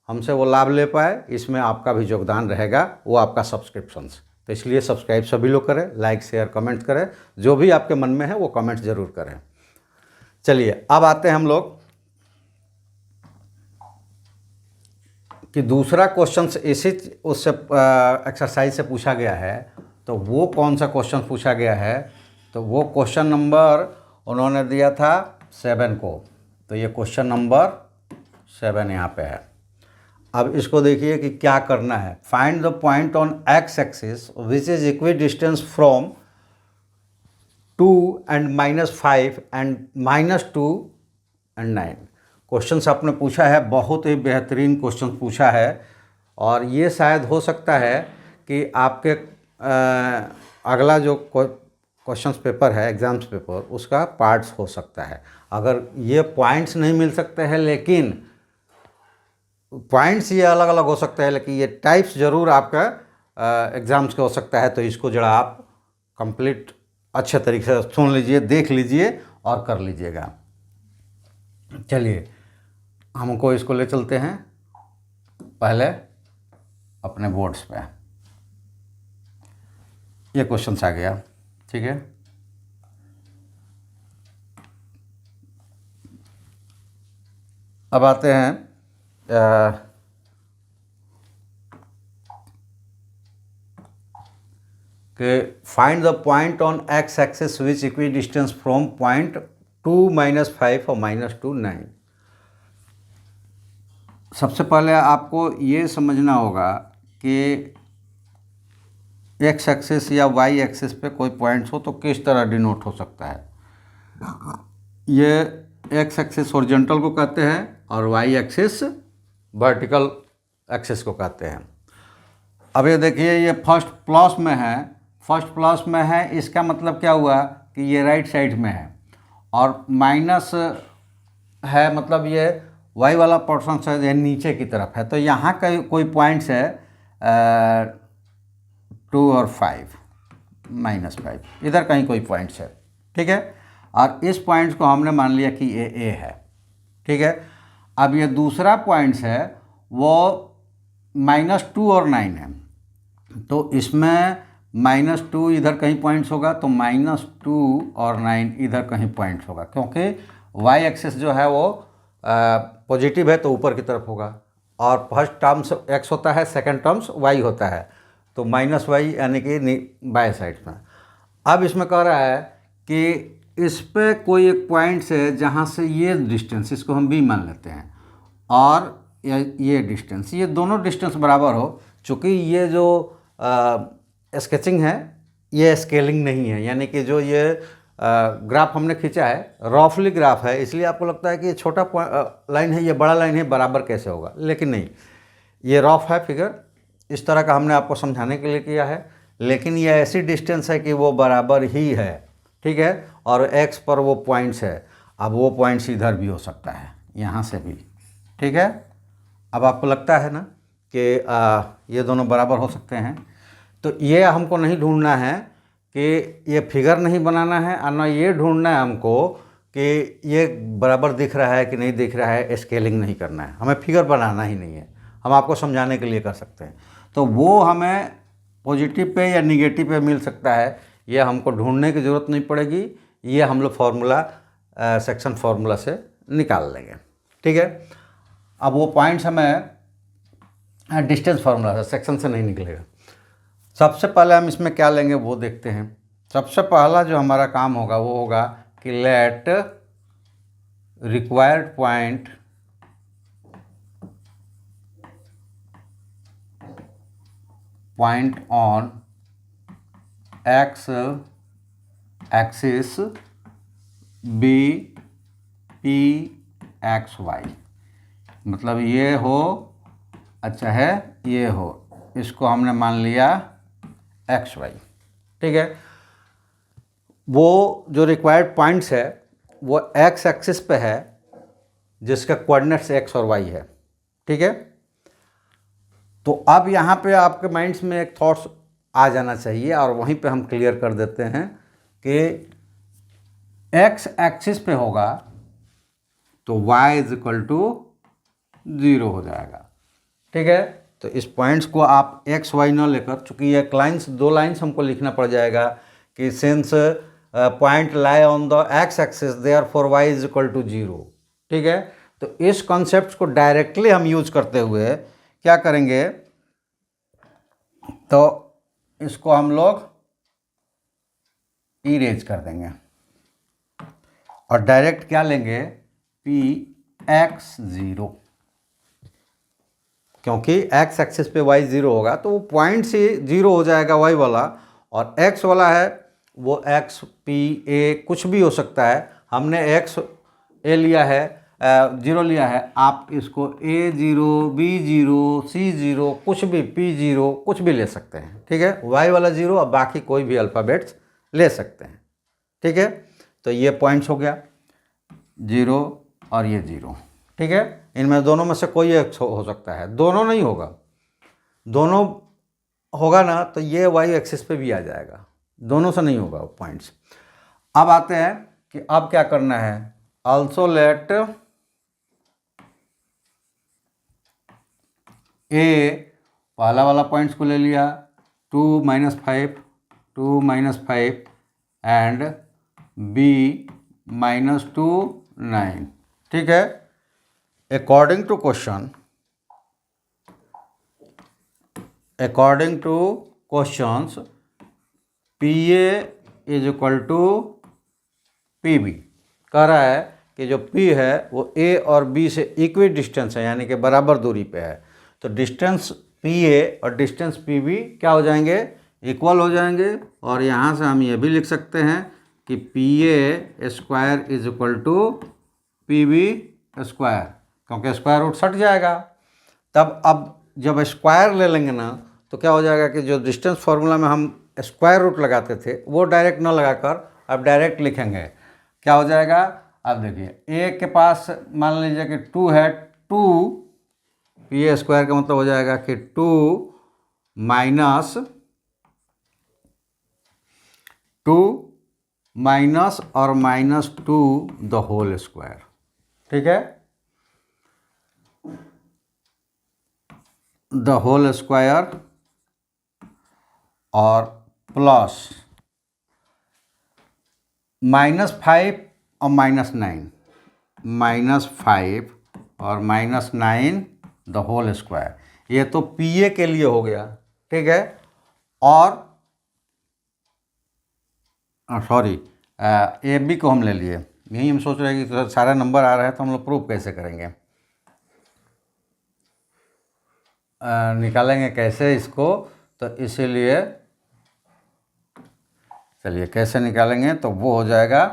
हमसे वो लाभ ले पाए। इसमें आपका भी योगदान रहेगा, वो आपका सब्सक्रिप्शंस। तो इसलिए सब्सक्राइब सभी लोग करें, लाइक शेयर कमेंट करें, जो भी आपके मन में है वो कमेंट ज़रूर करें। चलिए अब आते हैं हम लोग कि दूसरा क्वेश्चन इसी उससे एक्सरसाइज से पूछा गया है। तो वो कौन सा क्वेश्चन पूछा गया है? तो वो क्वेश्चन नंबर उन्होंने दिया था 7 को। तो ये क्वेश्चन नंबर 7 यहाँ पे है। अब इसको देखिए कि क्या करना है। Find the point on x axis which is equi distance from 2 and -5 and -2 and 9। Question आपने पूछा है, बहुत ही बेहतरीन क्वेश्चन पूछा है, और ये शायद हो सकता है कि आपके अगला जो क्वेश्चंस पेपर है, एग्ज़ाम्स पेपर, उसका पार्ट्स हो सकता है। अगर ये पॉइंट्स नहीं मिल सकते हैं, लेकिन पॉइंट्स ये अलग अलग हो सकते हैं, लेकिन ये टाइप्स ज़रूर आपका एग्ज़ाम्स का हो सकता है। तो इसको जरा आप कंप्लीट अच्छे तरीके से सुन लीजिए, देख लीजिए और कर लीजिएगा। चलिए हमको इसको ले चलते हैं पहले अपने बोर्ड्स पे। ये क्वेश्चन आ गया, ठीक है। अब आते हैं कि find the point on x axis which equi distance from point 2 - 5 और -2 9। सबसे पहले आपको ये समझना होगा कि एक्स एक्सिस या वाई एक्सिस पे कोई पॉइंट्स हो तो किस तरह डिनोट हो सकता है। ये एक्स एक्सिस हॉरिजॉन्टल को कहते हैं और वाई एक्सिस वर्टिकल एक्सिस को कहते हैं। अब ये देखिए, ये फर्स्ट प्लस में है, फर्स्ट प्लस में है, इसका मतलब क्या हुआ कि ये राइट साइड में है, और माइनस है मतलब ये वाई वाला पोर्शन से ये नीचे की तरफ है। तो यहाँ का कोई पॉइंट्स है 2 और 5 -5, इधर कहीं कोई पॉइंट्स है, ठीक है। और इस पॉइंट्स को हमने मान लिया कि ये ए है, ठीक है। अब ये दूसरा पॉइंट्स है वो -2 और 9 है, तो इसमें -2 इधर कहीं पॉइंट्स होगा, तो -2 और 9 इधर कहीं पॉइंट्स होगा, क्योंकि वाई एक्सिस जो है वो पॉजिटिव है तो ऊपर की तरफ होगा, और फर्स्ट टर्म्स एक्स होता है, सेकंड टर्म्स वाई होता है, तो -y यानी कि बाएं साइड में। अब इसमें कह रहा है कि इस पे कोई एक पॉइंट्स है जहाँ से ये डिस्टेंस, इसको हम b मान लेते हैं, और ये डिस्टेंस, ये दोनों डिस्टेंस बराबर हो। चूँकि ये जो स्केचिंग है ये स्केलिंग नहीं है, यानी कि जो ये ग्राफ हमने खींचा है रफली ग्राफ है, इसलिए आपको लगता है कि ये छोटा लाइन है, ये बड़ा लाइन है, बराबर कैसे होगा, लेकिन नहीं, ये रफ है फिगर, इस तरह का हमने आपको समझाने के लिए किया है। लेकिन ये ऐसी डिस्टेंस है कि वो बराबर ही है, ठीक है, और x पर वो पॉइंट्स है। अब वो पॉइंट्स इधर भी हो सकता है, यहाँ से भी, ठीक है। अब आपको लगता है ना कि ये दोनों बराबर हो सकते हैं, तो ये हमको नहीं ढूंढना है कि ये फिगर नहीं बनाना है, और ना ये ढूंढना है हमको कि ये बराबर दिख रहा है कि नहीं दिख रहा है, स्केलिंग नहीं करना है, हमें फिगर बनाना ही नहीं है, हम आपको समझाने के लिए कर सकते हैं। तो वो हमें पॉजिटिव पे या निगेटिव पे मिल सकता है, ये हमको ढूंढने की ज़रूरत नहीं पड़ेगी, ये हम लोग फार्मूला सेक्शन फार्मूला से निकाल लेंगे, ठीक है। अब वो पॉइंट्स हमें डिस्टेंस फार्मूला से, सेक्शन से नहीं निकलेगा। सबसे पहले हम इसमें क्या लेंगे वो देखते हैं। सबसे पहला जो हमारा काम होगा वो होगा कि let required point on x axis be P x y, मतलब ये हो, अच्छा है ये हो, इसको हमने मान लिया एक्स वाई, ठीक है। वो जो रिक्वायर्ड पॉइंट्स है वो एक्स एक्सिस पे है, जिसका कोऑर्डिनेट्स एक्स और वाई है, ठीक है। तो अब यहाँ पे आपके माइंड्स में एक थॉट्स आ जाना चाहिए, और वहीं पे हम क्लियर कर देते हैं कि एक्स एक्सिस पे होगा तो y = 0 हो जाएगा, ठीक है। तो इस पॉइंट्स को आप एक्स वाई न लेकर, चूँकि ये लाइन्स, दो लाइन्स हमको लिखना पड़ जाएगा कि since point lie on the x axis therefore y = 0, ठीक है। तो इस कॉन्सेप्ट को डायरेक्टली हम यूज करते हुए क्या करेंगे, तो इसको हम लोग इरेज कर देंगे और डायरेक्ट क्या लेंगे, px0, क्योंकि x एक्सिस पे y 0 होगा तो वो पॉइंट से 0 हो जाएगा y वाला, और x वाला है वो x p a कुछ भी हो सकता है। हमने x a लिया है, 0 लिया है, आप इसको a0 b0 c0 कुछ भी p0 कुछ भी ले सकते हैं, ठीक है। y वाला 0 और बाकी कोई भी अल्फ़ाबेट्स ले सकते हैं, ठीक है। तो ये पॉइंट्स हो गया 0 और ये 0, ठीक है। इनमें दोनों में से कोई एक हो सकता है, दोनों नहीं होगा, दोनों होगा ना तो ये y एक्सिस पे भी आ जाएगा, दोनों से नहीं होगा पॉइंट्स। अब आते हैं कि अब क्या करना है, ऑल्सो लेट a, पहला वाला पॉइंट्स को ले लिया 2 - 5 2 - 5 एंड b -2 9, ठीक है। according to questions PA is equal to PB। कह रहा है कि जो P है वो A और B से इक्वी डिस्टेंस है, यानी कि बराबर दूरी पे है। तो डिस्टेंस PA और डिस्टेंस PB क्या हो जाएंगे, इक्वल हो जाएंगे। और यहाँ से हम ये भी लिख सकते हैं कि PA square is equal to PB square, क्योंकि स्क्वायर रूट सट जाएगा। तब अब जब स्क्वायर ले लेंगे ना तो क्या हो जाएगा कि जो डिस्टेंस फार्मूला में हम स्क्वायर रूट लगाते थे वो डायरेक्ट ना लगाकर अब डायरेक्ट लिखेंगे। क्या हो जाएगा, अब देखिए a के पास मान लीजिए कि 2 है, 2 PA स्क्वायर का मतलब हो जाएगा कि 2 माइनस और -2 द होल स्क्वायर। ठीक है, द होल स्क्वायर और प्लस -5 और -9, -5 और -9 द होल स्क्वायर। ये तो PA के लिए हो गया। ठीक है, और सॉरी AB को हम ले लिए। यही हम सोच रहे हैं कि सारा नंबर आ रहा है तो हम लोग प्रूफ कैसे करेंगे, निकालेंगे कैसे इसको। तो इसीलिए चलिए कैसे निकालेंगे, तो वो हो जाएगा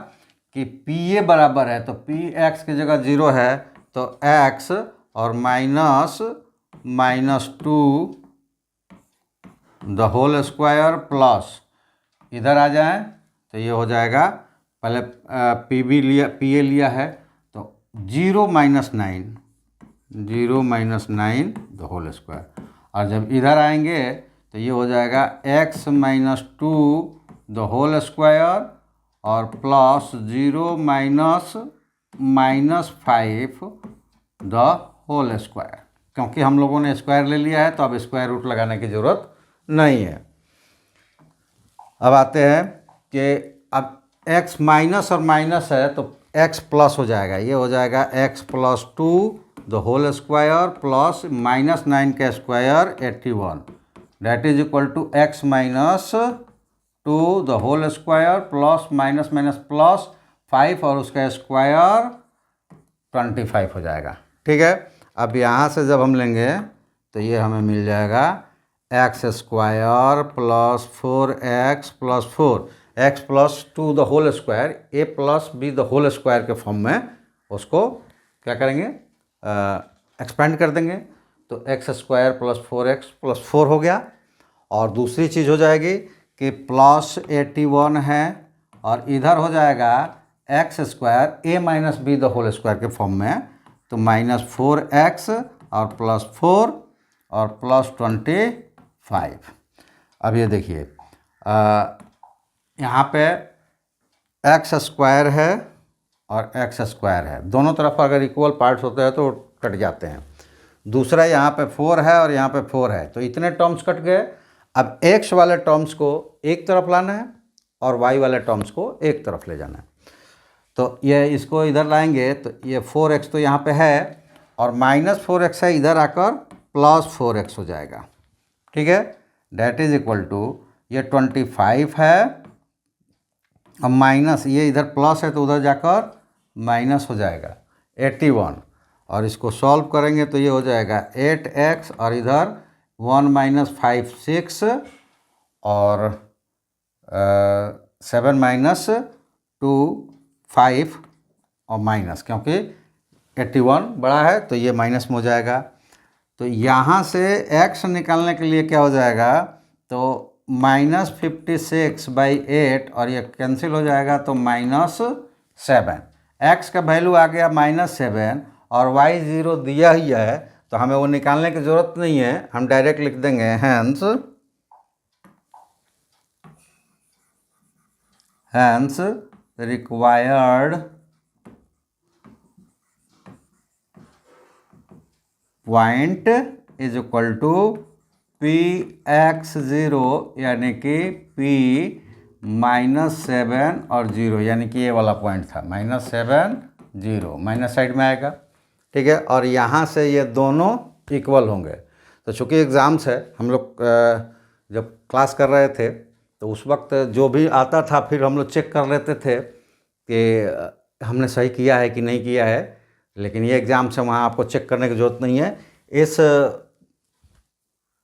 कि PA बराबर है तो PX की जगह 0 है तो X और -2 द होल स्क्वायर प्लस इधर आ जाए तो ये हो जाएगा, पहले PA लिया है तो 0 - 9 द होल स्क्वायर। और जब इधर आएंगे तो ये हो जाएगा x - 2 द होल स्क्वायर और प्लस 0 - -5 द होल स्क्वायर। क्योंकि हम लोगों ने स्क्वायर ले लिया है तो अब स्क्वायर रूट लगाने की ज़रूरत नहीं है। अब आते हैं कि अब x माइनस और माइनस है तो x प्लस हो जाएगा, ये हो जाएगा x + 2 the whole square plus -9 का square 81, that is equal to x - 2 the whole square plus plus 5 और उसका स्क्वायर 25 हो जाएगा। ठीक है, अब यहाँ से जब हम लेंगे तो ये हमें मिल जाएगा x square plus 4x plus 4, x + 2 the whole square a + b the whole square के फॉर्म में उसको क्या करेंगे, एक्सपेंड कर देंगे। तो x square plus 4x plus 4 हो गया। और दूसरी चीज़ हो जाएगी कि प्लस 81 है और इधर हो जाएगा x square a - b the whole square के फॉर्म में, तो -4x और प्लस 4 और प्लस 25। अब ये देखिए यहाँ पे x स्क्वायर है और x स्क्वायर है, दोनों तरफ अगर इक्वल पार्ट्स होते हैं तो कट जाते हैं। दूसरा यहाँ पे 4 है और यहाँ पे 4 है, तो इतने टर्म्स कट गए। अब x वाले टर्म्स को एक तरफ लाना है और y वाले टर्म्स को एक तरफ ले जाना है। तो ये इसको इधर लाएंगे तो ये 4x तो यहाँ पे है और -4x है, इधर आकर प्लस 4x हो जाएगा। ठीक है, डेट इज इक्वल टू ये 25 है और माइनस ये इधर प्लस है तो उधर जाकर माइनस हो जाएगा 81, और इसको सॉल्व करेंगे तो ये हो जाएगा 8x और इधर 1 - 5 6 और 7 - 2 5 और माइनस, क्योंकि 81 बड़ा है तो ये माइनस में हो जाएगा। तो यहाँ से x निकालने के लिए क्या हो जाएगा, तो -56/8 और ये कैंसिल हो जाएगा तो -7। x का वैल्यू आ गया -7 और y 0 दिया ही है तो हमें वो निकालने की ज़रूरत नहीं है, हम डायरेक्ट लिख देंगे hence required point is equal to Px0 यानी कि P -7 और 0, यानी कि ये वाला पॉइंट था -7 0, माइनस साइड में आएगा। ठीक है, और यहाँ से ये दोनों इक्वल होंगे। तो चूँकि एग्ज़ाम्स है, हम लोग जब क्लास कर रहे थे तो उस वक्त जो भी आता था फिर हम लोग चेक कर लेते थे कि हमने सही किया है कि नहीं किया है। लेकिन ये एग्ज़ाम से वहाँ आपको चेक करने की ज़रूरत नहीं है। इस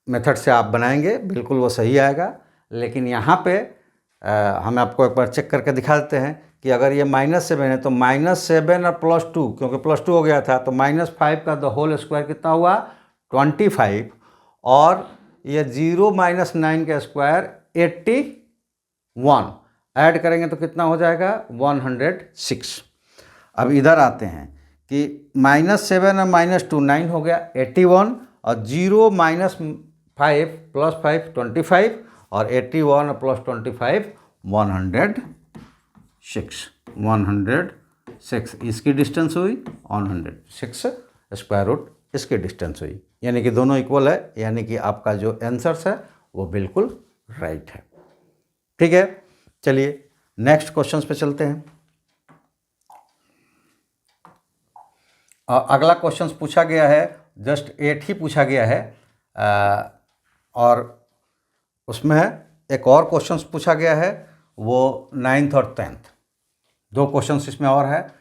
मेथड से आप बनाएंगे बिल्कुल वो सही आएगा। लेकिन यहाँ पे हम आपको एक बार चेक करके दिखा देते हैं कि अगर ये -7 है तो -7 और +2, क्योंकि +2 हो गया था तो -5 का द होल स्क्वायर कितना हुआ 25, और ये 0 - 9 का स्क्वायर 81, ऐड करेंगे तो कितना हो जाएगा 106। अब इधर आते हैं कि -7 और -2 9 हो गया 81, और 0 - 5 + 5 25, और 81 + 25 106 इसकी डिस्टेंस हुई, 106 स्क्वायर रूट इसकी डिस्टेंस हुई, यानी कि दोनों इक्वल है, यानी कि आपका जो आंसर्स है वो बिल्कुल राइट है। ठीक है, चलिए नेक्स्ट क्वेश्चंस पे चलते हैं। अगला क्वेश्चंस पूछा गया है, जस्ट 8 ही पूछा गया है, और उसमें एक और क्वेश्चंस पूछा गया है, वो 9th और 10th 2 क्वेश्चंस इसमें और है,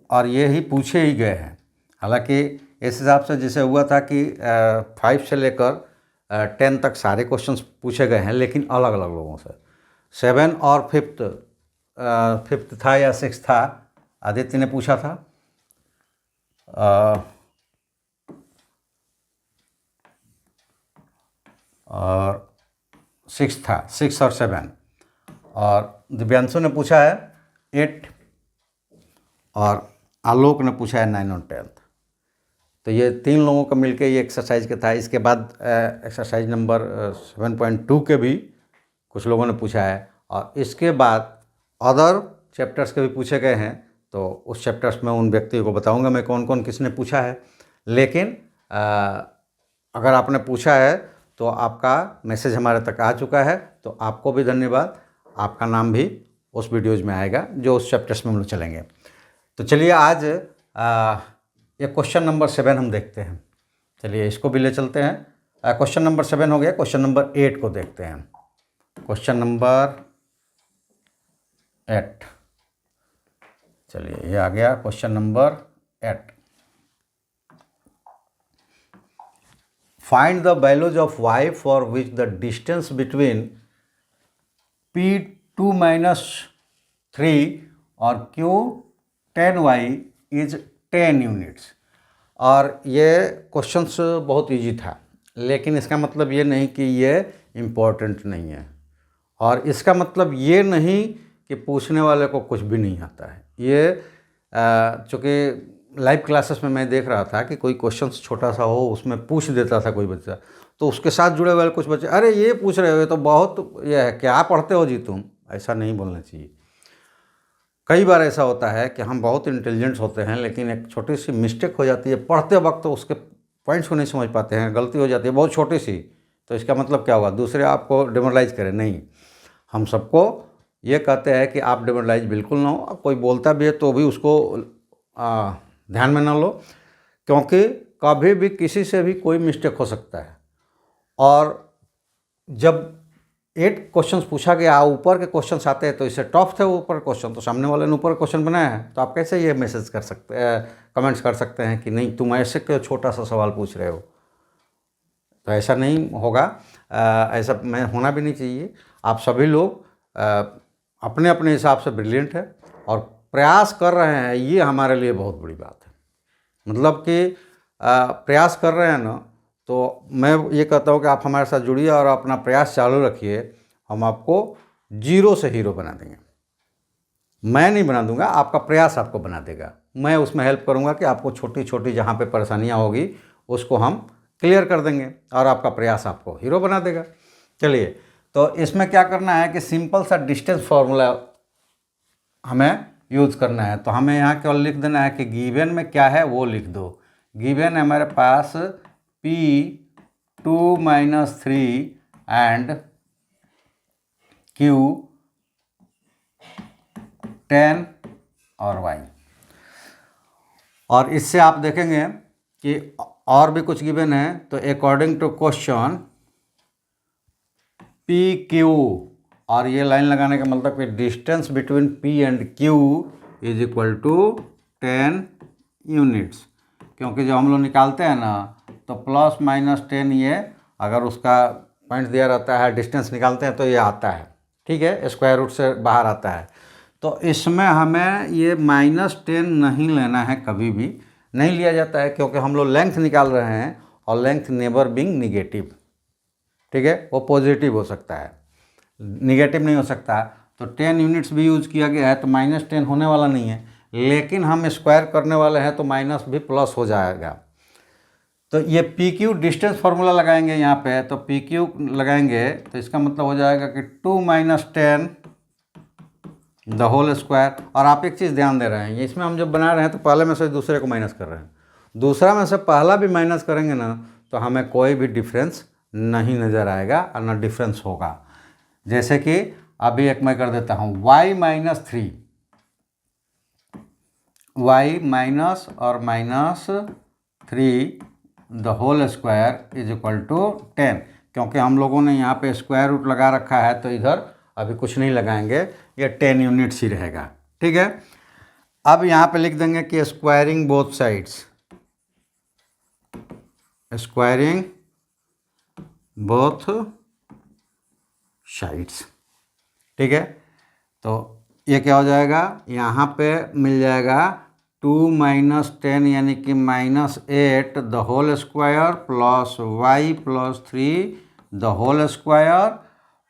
और ये ही पूछे ही गए हैं। हालांकि इस हिसाब से जैसे हुआ था कि 5 से लेकर 10 तक सारे क्वेश्चंस पूछे गए हैं, लेकिन अलग अलग लोगों से। 7 और 5th था या 6th था, आदित्य ने पूछा था, और 6 था, 6 और 7, और दिव्यांशु ने पूछा है 8, और आलोक ने पूछा है 9 और 10th। तो ये 3 लोगों का मिलके ये एक्सरसाइज का था। इसके बाद एक्सरसाइज नंबर 7.2 के भी कुछ लोगों ने पूछा है, और इसके बाद अदर चैप्टर्स के भी पूछे गए हैं। तो उस चैप्टर्स में उन व्यक्तियों को बताऊंगा मैं कौन कौन किसने पूछा है। लेकिन अगर आपने पूछा है तो आपका मैसेज हमारे तक आ चुका है, तो आपको भी धन्यवाद। आपका नाम भी उस वीडियोज़ में आएगा जो उस चैप्टर्स में हम लोग चलेंगे। तो चलिए आज ये क्वेश्चन नंबर 7 हम देखते हैं। चलिए इसको भी ले चलते हैं। क्वेश्चन नंबर 7 हो गया, क्वेश्चन नंबर 8 को देखते हैं। क्वेश्चन नंबर 8, चलिए ये आ गया question number 8। Find the values of y for which the distance between P2 - 3 और Q10y इज 10 यूनिट्स। और ये क्वेश्चंस बहुत इजी था, लेकिन इसका मतलब ये नहीं कि ये इम्पोर्टेंट नहीं है, और इसका मतलब ये नहीं कि पूछने वाले को कुछ भी नहीं आता है। ये चूँकि लाइव क्लासेस में मैं देख रहा था कि कोई क्वेश्चन छोटा सा हो उसमें पूछ देता था कोई बच्चा, तो उसके साथ जुड़े हुए कुछ बच्चे, अरे ये पूछ रहे हो तो बहुत ये है, क्या पढ़ते हो जी तुम, ऐसा नहीं बोलना चाहिए। कई बार ऐसा होता है कि हम बहुत इंटेलिजेंट्स होते हैं, लेकिन एक छोटी सी मिस्टेक हो जाती है पढ़ते वक्त, तो उसके पॉइंट्स को नहीं समझ पाते हैं, गलती हो जाती है बहुत छोटी सी। तो इसका मतलब क्या हुआ, दूसरे आपको डिमोरलाइज करें? नहीं, हम सबको ये कहते हैं कि आप डिमोरलाइज बिल्कुल ना हो। कोई बोलता भी है तो भी उसको ध्यान में ना लो, क्योंकि कभी भी किसी से भी कोई मिस्टेक हो सकता है। और जब 8 क्वेश्चन पूछा गया, ऊपर के क्वेश्चन आते हैं तो इससे टफ थे ऊपर क्वेश्चन, तो सामने वाले ने ऊपर क्वेश्चन बनाया है, तो आप कैसे ये मैसेज कर सकते कमेंट्स कर सकते हैं कि नहीं तुम ऐसे क्यों छोटा सा सवाल पूछ रहे हो? तो ऐसा नहीं होगा, ऐसा मैं होना भी नहीं चाहिए। आप सभी लोग अपने अपने हिसाब से ब्रिलियंट है और प्रयास कर रहे हैं, ये हमारे लिए बहुत बड़ी बात है। मतलब कि प्रयास कर रहे हैं ना, तो मैं ये कहता हूँ कि आप हमारे साथ जुड़िए और अपना प्रयास चालू रखिए। हम आपको 0 से हीरो बना देंगे। मैं नहीं बना दूंगा, आपका प्रयास आपको बना देगा। मैं उसमें हेल्प करूंगा कि आपको छोटी छोटी जहाँ पे परेशानियाँ होगी उसको हम क्लियर कर देंगे, और आपका प्रयास आपको हीरो बना देगा। चलिए, तो इसमें क्या करना है कि सिंपल सा डिस्टेंस फार्मूला हमें यूज़ करना है। तो हमें यहाँ केवल लिख देना है कि गिवन में क्या है वो लिख दो। गिवन है हमारे पास P2 - 3 एंड Q10 और Y। और इससे आप देखेंगे कि और भी कुछ गिवन है। तो according to question P Q, और ये लाइन लगाने का मतलब कि distance between P and Q is equal to 10 units, क्योंकि जब हम लोग निकालते हैं ना तो प्लस माइनस 10, ये अगर उसका पॉइंट दिया रहता है डिस्टेंस निकालते हैं तो ये आता है, ठीक है, स्क्वायर रूट से बाहर आता है। तो इसमें हमें ये -10 नहीं लेना है, कभी भी नहीं लिया जाता है, क्योंकि हम लोग लेंथ निकाल रहे हैं और लेंथ नेवर बीइंग निगेटिव, ठीक है, वो पॉजिटिव हो सकता है, निगेटिव नहीं हो सकता। तो 10 यूनिट्स भी यूज किया गया है तो -10 होने वाला नहीं है, लेकिन हम स्क्वायर करने वाले हैं तो माइनस भी प्लस हो जाएगा। तो ये पी क्यू डिस्टेंस फार्मूला लगाएंगे यहाँ पे, तो पी क्यू लगाएंगे तो इसका मतलब हो जाएगा कि 2 - 10 द होल स्क्वायर। और आप एक चीज़ ध्यान दे रहे हैं, इसमें हम जब बना रहे हैं तो पहले में से दूसरे को माइनस कर रहे हैं, दूसरा में से पहला भी माइनस करेंगे ना तो हमें कोई भी डिफरेंस नहीं नज़र आएगा और ना डिफरेंस होगा। जैसे कि अभी एक मैं कर देता हूँ y-3, y माइनस और -3 the whole square is equal to 10, क्योंकि हम लोगों ने यहाँ पे स्क्वायर रूट लगा रखा है तो इधर अभी कुछ नहीं लगाएंगे, ये 10 यूनिट्स ही रहेगा, ठीक है। अब यहाँ पे लिख देंगे कि squaring both sides, squaring both sides, ठीक है। तो ये क्या हो जाएगा, यहाँ पे मिल जाएगा 2 - 10 यानी कि -8 the whole square plus y + 3 the whole square,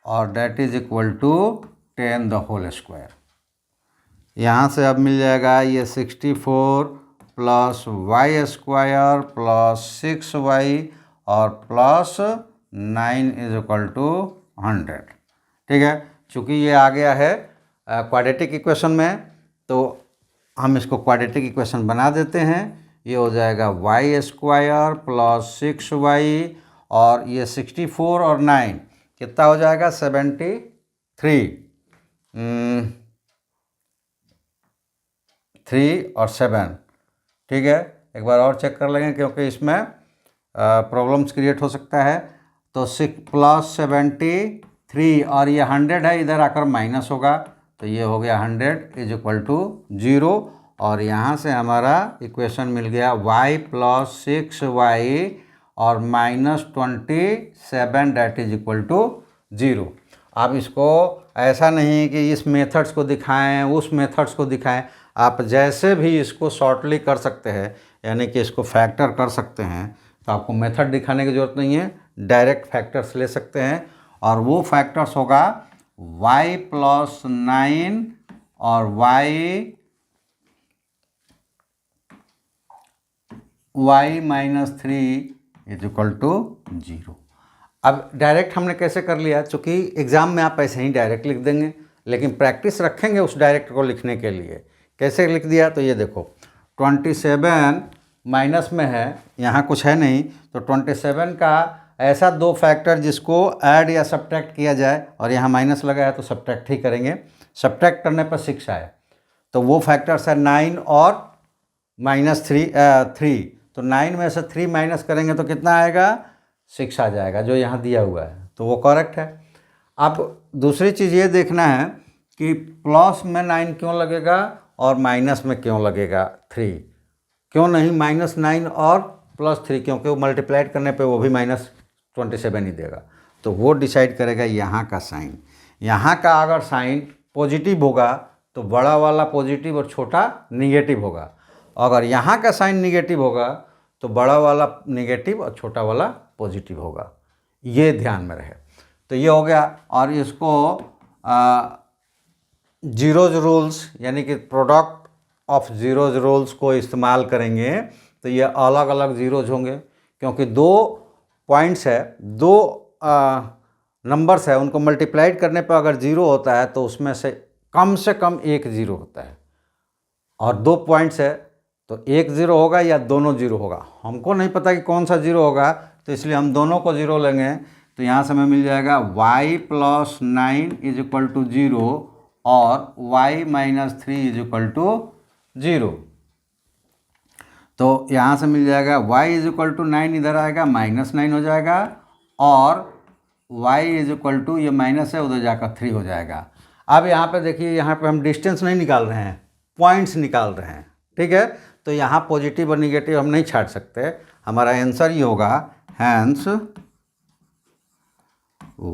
और that is equal to 10 the whole square. यहाँ से अब मिल जाएगा ये 64 plus y square plus 6y और प्लस 9 इज इक्वल टू 100, ठीक है। चूँकि ये आ गया है क्वाड्रेटिक इक्वेशन में, तो हम इसको क्वाड्रेटिक इक्वेशन बना देते हैं। ये हो जाएगा y स्क्वायर प्लस 6y, और ये 64 और 9 कितना हो जाएगा 73, 3 और 7, ठीक है। एक बार और चेक कर लेंगे क्योंकि इसमें प्रॉब्लम्स क्रिएट हो सकता है। तो 6 + 73 और ये 100 है, इधर आकर माइनस होगा तो ये हो गया 100 इज इक्वल टू 0, और यहाँ से हमारा इक्वेशन मिल गया y + 6y और -27 डेट इज इक्वल टू 0। आप इसको ऐसा नहीं कि इस मेथड्स को दिखाएं उस मेथड्स को दिखाएं, आप जैसे भी इसको शॉर्टली कर सकते हैं, यानी कि इसको फैक्टर कर सकते हैं, तो आपको मेथड दिखाने की ज़रूरत नहीं है, डायरेक्ट फैक्टर्स ले सकते हैं। और वो फैक्टर्स होगा y + 9 और y -3 इज इक्वल टू 0। अब डायरेक्ट हमने कैसे कर लिया, चूँकि एग्ज़ाम में आप ऐसे ही डायरेक्ट लिख देंगे, लेकिन प्रैक्टिस रखेंगे उस डायरेक्ट को लिखने के लिए। कैसे लिख दिया, तो ये देखो 27 माइनस में है, यहाँ कुछ है नहीं, तो 27 का ऐसा दो फैक्टर जिसको ऐड या सब्ट्रैक्ट किया जाए, और यहाँ माइनस लगा है तो सब्ट्रैक्ट ही करेंगे। सब्ट्रैक्ट करने पर 6 आए, तो वो फैक्टर्स है 9 और -3। तो 9 में से 3 माइनस करेंगे तो कितना आएगा, 6 आ जाएगा, जो यहाँ दिया हुआ है, तो वो करेक्ट है। अब दूसरी चीज़ ये देखना है कि प्लस में 9 क्यों लगेगा और माइनस में क्यों लगेगा 3, क्यों नहीं -9 और +3, क्योंकि वो मल्टीप्लाइड करने पे वो भी -27 ही देगा। तो वो डिसाइड करेगा यहाँ का साइन। यहाँ का अगर साइन पॉजिटिव होगा तो बड़ा वाला पॉजिटिव और छोटा निगेटिव होगा, अगर यहाँ का साइन निगेटिव होगा तो बड़ा वाला निगेटिव और छोटा वाला पॉजिटिव होगा, ये ध्यान में रहे। तो ये हो गया, और इसको जीरोज रूल्स यानी कि प्रोडक्ट ऑफ जीरोज रूल्स को इस्तेमाल करेंगे तो ये अलग अलग जीरोज होंगे, क्योंकि दो पॉइंट्स है, दो नंबर्स है, उनको मल्टीप्लाइड करने पर अगर 0 होता है तो उसमें से कम एक 0 होता है, और दो पॉइंट्स है तो एक 0 होगा या दोनों 0 होगा। हमको नहीं पता कि कौन सा 0 होगा, तो इसलिए हम दोनों को 0 लेंगे। तो यहाँ से हमें मिल जाएगा y + 9 इज इक्वल टू 0 और y - 3 इज इक्वल टू 0। तो यहाँ से मिल जाएगा y इज इक्वल टू 9 इधर आएगा, -9 हो जाएगा, और y इज इक्वल टू ये माइनस है उधर जाकर 3 हो जाएगा। अब यहाँ पे देखिए, यहाँ पे हम डिस्टेंस नहीं निकाल रहे हैं, पॉइंट्स निकाल रहे हैं, ठीक है। तो यहाँ पॉजिटिव और निगेटिव हम नहीं छाट सकते। हमारा आंसर ये होगा, hence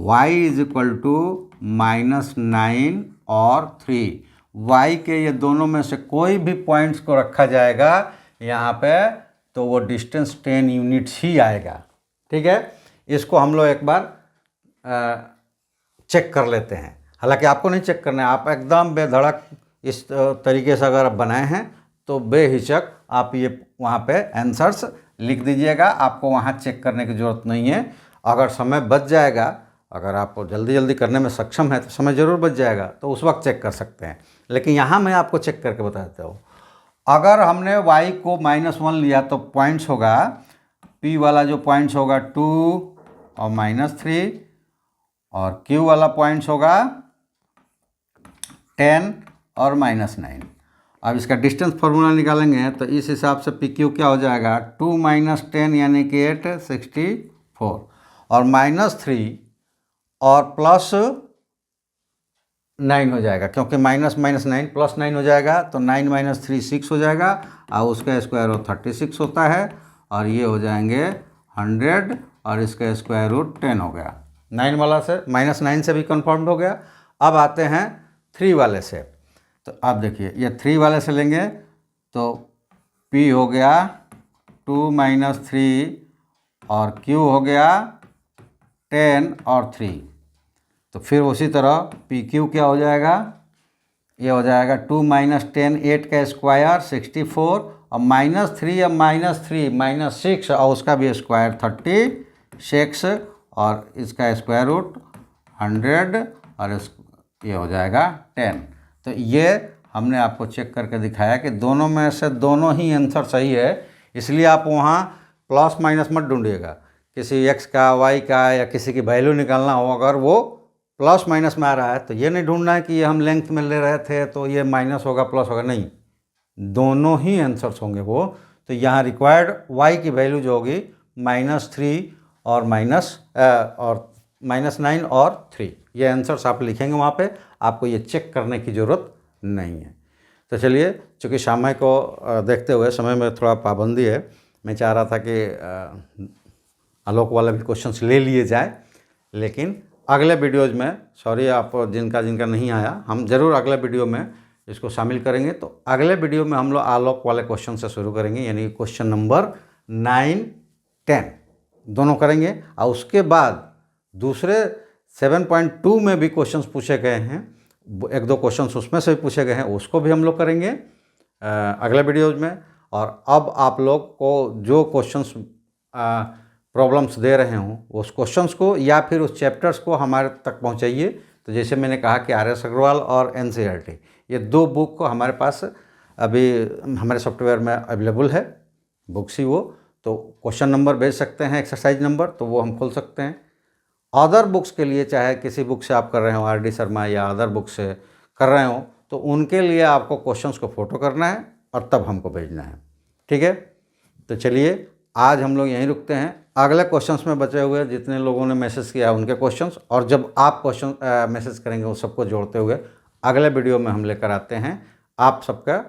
y is equal to -9 और 3। y के ये दोनों में से कोई भी पॉइंट्स को रखा जाएगा यहाँ पे तो वो डिस्टेंस 10 यूनिट्स ही आएगा, ठीक है। इसको हम लोग एक बार चेक कर लेते हैं। हालांकि आपको नहीं चेक करना है, आप एकदम बेधड़क इस तरीके से अगर आप बनाए हैं तो बेहिचक आप ये वहाँ पे आंसर्स लिख दीजिएगा। आपको वहाँ चेक करने की ज़रूरत नहीं है। अगर समय बच जाएगा, अगर आप जल्दी जल्दी करने में सक्षम है तो समय ज़रूर बच जाएगा, तो उस वक्त चेक कर सकते हैं। लेकिन यहाँ मैं आपको चेक करके बता देता हूँ। अगर हमने y को -1 लिया तो पॉइंट्स होगा, p वाला जो पॉइंट्स होगा 2 और -3, और q वाला पॉइंट्स होगा 10 और -9। अब इसका डिस्टेंस फार्मूला निकालेंगे तो इस हिसाब से पी क्यू क्या हो जाएगा, 2 - 10 यानी कि 8, 64, और -3 और +9 हो जाएगा, क्योंकि -9 +9 हो जाएगा, तो 9 - 3 6 हो जाएगा, और उसका स्क्वायर रूट 36 होता है, और ये हो जाएंगे 100, और इसका स्क्वायर रूट 10 हो गया। 9 वाला से -9 से भी कन्फर्म हो गया। अब आते हैं 3 वाले से। तो आप देखिए, ये 3 वाले से लेंगे तो P हो गया 2 - 3, और Q हो गया 10 और 3। तो फिर उसी तरह पी क्यू क्या हो जाएगा, ये हो जाएगा 2 - 10 8 का स्क्वायर 64, और -3 और -3 -6, और उसका भी स्क्वायर 36, और इसका स्क्वायर रूट 100, और ये हो जाएगा 10। तो ये हमने आपको चेक करके दिखाया कि दोनों में से दोनों ही आंसर सही है। इसलिए आप वहाँ प्लस माइनस मत ढूंढिएगा। किसी x का y का या किसी की वैल्यू निकालना हो, अगर वो प्लस माइनस में आ रहा है तो ये नहीं ढूंढना है कि ये हम लेंथ में ले रहे थे तो ये माइनस होगा प्लस होगा, नहीं, दोनों ही आंसर्स होंगे वो। तो यहाँ रिक्वायर्ड y की वैल्यू जो होगी -3 और -9 और 3, ये आंसर्स आप लिखेंगे वहाँ पे। आपको ये चेक करने की ज़रूरत नहीं है। तो चलिए, चूँकि समय को देखते हुए, समय में थोड़ा पाबंदी है, मैं चाह रहा था कि आलोक वाला भी क्वेश्चंस ले लिए जाए, लेकिन अगले वीडियोज़ में, सॉरी आप जिनका नहीं आया, हम ज़रूर अगले वीडियो में इसको शामिल करेंगे। तो अगले वीडियो में हम लोग आलोक वाले क्वेश्चन से शुरू करेंगे, यानी क्वेश्चन नंबर 9, 10 दोनों करेंगे। और उसके बाद दूसरे 7.2 में भी क्वेश्चंस पूछे गए हैं, 1-2 क्वेश्चंस उसमें से भी पूछे गए हैं, उसको भी हम लोग करेंगे अगले वीडियोज़ में। और अब आप लोग को जो क्वेश्चंस प्रॉब्लम्स दे रहे हों, उस क्वेश्चंस को या फिर उस चैप्टर्स को हमारे तक पहुंचाइए। तो जैसे मैंने कहा कि RS अग्रवाल और NCERT, ये 2 बुक को हमारे पास अभी हमारे सॉफ्टवेयर में अवेलेबल है, बुक्स ही वो। तो क्वेश्चन नंबर भेज सकते हैं, एक्सरसाइज नंबर, तो वो हम खोल सकते हैं। अदर बुक्स के लिए, चाहे किसी बुक से आप कर रहे हो, RD शर्मा या अदर बुक से कर रहे हो, तो उनके लिए आपको क्वेश्चंस को फोटो करना है और तब हमको भेजना है, ठीक है। तो चलिए, आज हम लोग यहीं रुकते हैं। अगले क्वेश्चंस में बचे हुए जितने लोगों ने मैसेज किया उनके क्वेश्चंस, और जब आप क्वेश्चन मैसेज करेंगे उस सबको जोड़ते हुए अगले वीडियो में हम लेकर आते हैं। आप सबका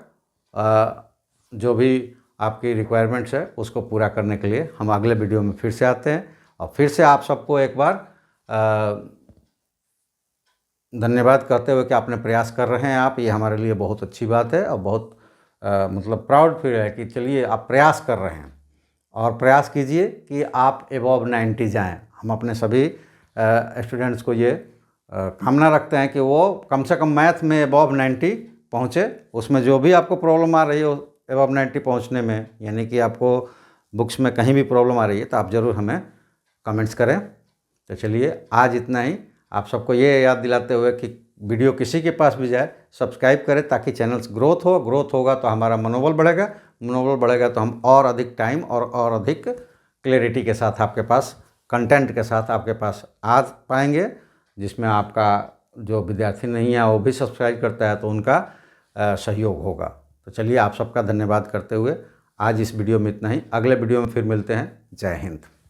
जो भी आपकी रिक्वायरमेंट्स है उसको पूरा करने के लिए हम अगले वीडियो में फिर से आते हैं। और फिर से आप सबको एक बार धन्यवाद कहते हुए कि आपने प्रयास कर रहे हैं आप, ये हमारे लिए बहुत अच्छी बात है, और बहुत मतलब प्राउड फील है कि चलिए आप प्रयास कर रहे हैं। और प्रयास कीजिए कि आप एबव 90 जाएं। हम अपने सभी स्टूडेंट्स को ये कामना रखते हैं कि वो कम से कम मैथ में एबव 90 पहुँचे। उसमें जो भी आपको प्रॉब्लम आ रही हो एबव 90 पहुँचने में, यानी कि आपको बुक्स में कहीं भी प्रॉब्लम आ रही है, तो आप ज़रूर हमें कमेंट्स करें। तो चलिए, आज इतना ही। आप सबको ये याद दिलाते हुए कि वीडियो किसी के पास भी जाए, सब्सक्राइब करें ताकि चैनल्स ग्रोथ होगा तो हमारा मनोबल बढ़ेगा तो हम और अधिक टाइम और अधिक क्लैरिटी के साथ आपके पास, कंटेंट के साथ आपके पास आ पाएंगे, जिसमें आपका जो विद्यार्थी नहीं है वो भी सब्सक्राइब करता है तो उनका सहयोग होगा। तो चलिए, आप सबका धन्यवाद करते हुए आज इस वीडियो में इतना ही, अगले वीडियो में फिर मिलते हैं। जय हिंद।